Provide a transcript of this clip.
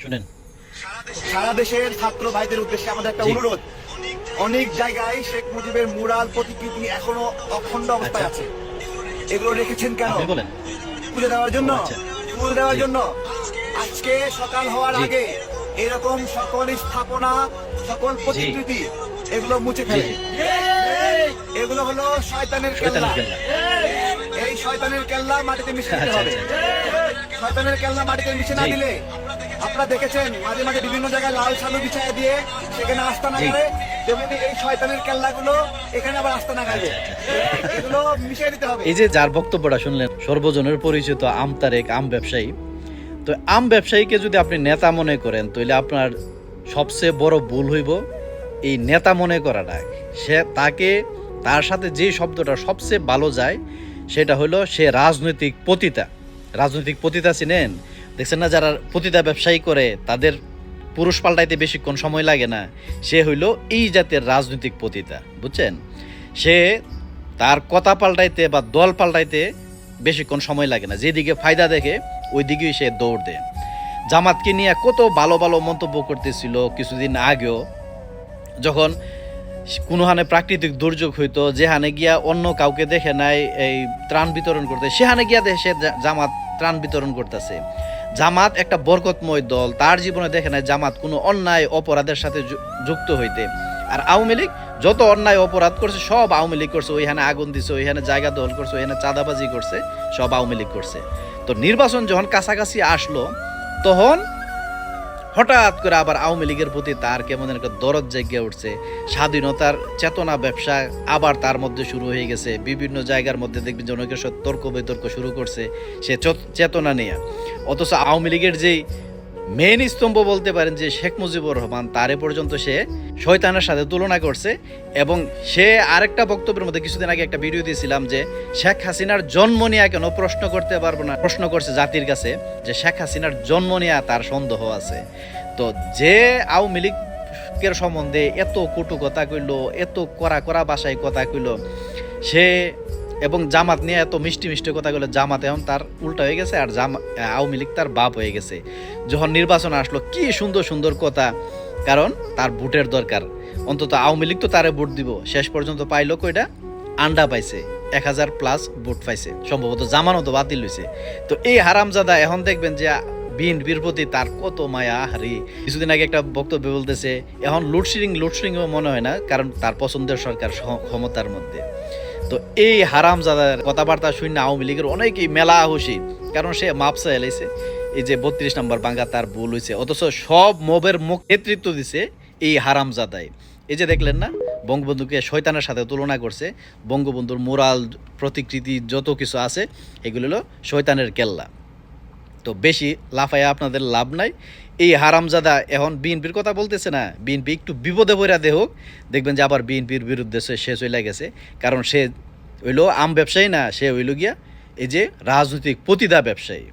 শুনেন। সারা দেশের ছাত্র ভাইদের উদ্দেশ্যে আমাদের একটা অনুরোধ, অনেক জায়গায় শেখ মুজিবের মুরাল প্রতিকৃতি এখনো অখণ্ড অবস্থায় আছে। এগুলো রেখেছেন কেন? আপনি বলেন। পুজো দেওয়ার জন্য, আচ্ছা। ফুল দেওয়ার জি। জন্য। আজকে সকাল হওয়ার জি। আগে এরকম সকল স্থাপনা, সকল প্রতিকৃতি এগুলো মুছে জি ফেলে। জি এগুলো হলো শয়তানের শয়তানের কেল্লা। কেল্লা। এই শয়তানের কেল্লা মাটিতে মিশে দিতে আচ্ছা হবে। আচ্ছা শয়তানের কেল্লা মাটিতে মিশে না জি। দিলে, আপনারা দেখেছেন মাঝে মাঝে বিভিন্ন জায়গায় লাল সালু বিছায় দিয়ে সেখানে আস্তানা জি। গাড়ে, তেমনি এই শয়তানের কেল্লাগুলো এখানে আবার আস্তানা গাড়বে। এগুলো মিশিয়ে দিতে হবে। এই যে যার বক্তব্যটা শুনলেন, সর্বজনের পরিচিত আম তারেক, আম ব্যবসায়ী। তো আম ব্যবসায়ীকে যদি আপনি নেতা মনে করেন, তাহলে আপনার সবচেয়ে বড় ভুল হইব এই নেতা মনে করাটা। তাকে, তার সাথে যে শব্দটা সবচেয়ে ভালো যায় সেটা হলো সে রাজনৈতিক পতিতা। রাজনৈতিক পতিতা চিনেন? দেখছেন না, যারা পতিতা ব্যবসায়ী করে তাদের পুরুষ পাল্টাইতে বেশিক্ষণ সময় লাগে না। সে হইল এই জাতের রাজনৈতিক পতিতা, বুঝছেন? সে তার কথা পাল্টাইতে বা দল পাল্টাইতে বেশিক্ষণ সময় লাগে না। যেদিকে ফায়দা দেখে ওই দিকেই সে দৌড় দেয়। জামাতকে নিয়ে কত ভালো ভালো মন্তব্য করতেছিল কিছুদিন আগেও, যখন কোনোখানে প্রাকৃতিক দুর্যোগ হইতো, যেখানে গিয়া অন্য কাউকে দেখে নাই এই ত্রাণ বিতরণ করতে, সেখানে গিয়া দেশে জামাত ত্রাণ বিতরণ করতেছে। জামাত একটা বরকতময় দল, তার জীবনে দেখে নাই জামাত কোনো অন্যায় অপরাধের সাথে যুক্ত হইতে। আর আওয়ামী লীগ যত অন্যায় অপরাধ করছে সব আওয়ামী লীগ করছে। ওইখানে আগুন দিছে, ওইখানে জায়গা দখল করছে, ওইখানে চাঁদাবাজি করছে, সব আওয়ামী লীগ করছে। তো নির্বাচন যখন কাছাকাছি আসলো, তখন হঠাৎ করে আবার আওয়ামী লীগের প্রতি তার কেমন একটা দরদ জেগে উঠছে। স্বাধীনতার চেতনা ব্যবসা আবার তার মধ্যে শুরু হয়ে গেছে। বিভিন্ন জায়গার মধ্যে দেখবেন যে অনেকের সাথে তর্ক বিতর্ক শুরু করছে সে চেতনা নিয়ে। অথচ আওয়ামী লীগের যেই মেইন স্তম্ভ বলতে পারেন যে শেখ মুজিবুর রহমান, তারে পর্যন্ত সে শয়তানের সাথে তুলনা করছে। এবং সে আরেকটা বক্তব্যের মধ্যে কিছুদিন আগে একটা ভিডিও দিয়েছিলাম যে শেখ হাসিনার জন্ম নিয়ে কেন প্রশ্ন করতে পারবো না। প্রশ্ন করছে জাতির কাছে যে শেখ হাসিনার জন্ম নিয়ে তার সন্দেহ আছে। তো যে আওয়ামী লীগের সম্বন্ধে এত কটু কথা কইল, এত কড়া কড়া ভাষায় কথা কইল সে, এবং জামাত নিয়ে এত মিষ্টি মিষ্টি কথা কইল, জামাত এখন তার উল্টা হয়ে গেছে আর আওয়ামী লীগ তার বাপ হয়ে গেছে। যখন নির্বাচন আসলো কি সুন্দর সুন্দর কথা, কারণ তার ভোটের দরকার। অন্তত আওয়ামী লীগ তো তারে ভোট দিব, শেষ পর্যন্ত পাইলো কয়টা? আন্ডা পাইছে, 1000+ ভোট পাইছে, সম্ভবত জামানতও বাতিল হয়েছে। তো এই হারামজাদা এখন দেখবেন যে বিএনপির প্রতি তার কত মায়া। হারি কিছুদিন আগে একটা বক্তব্য বলতেছে এখন লোডশেডিংও মনে হয় না, কারণ তার পছন্দের সরকার ক্ষমতার মধ্যে। তো এই হারামজাদার কথাবার্তা শুনে আওয়ামী লীগের অনেকেই মেলা খুশি, কারণ সে মাপসা এলাইছে এই যে 32 নম্বর বাঙ্গা তার ভুল হয়েছে। অথচ সব মবের মুখ নেতৃত্ব দিছে এই হারামজাদাই। এই যে দেখলেন না, বঙ্গবন্ধুকে শয়তানের সাথে তুলনা করছে। বঙ্গবন্ধুর মোরাল প্রতিকৃতি যত কিছু আছে এগুলো হলো শয়তানের কেল্লা। তো বেশি লাফাইয়া আপনাদের লাভ নাই। এই হারামজাদা এখন বিএনপির কথা বলতেছে না, বিএনপি একটু বিপদে পড়া দেহক, দেখবেন যে আবার বিএনপির বিরুদ্ধে সে চলে গেছে। কারণ সে হইল আম ব্যবসায়ী না, সে হইল গিয়া এই যে রাজনৈতিক পতিতা ব্যবসায়ী।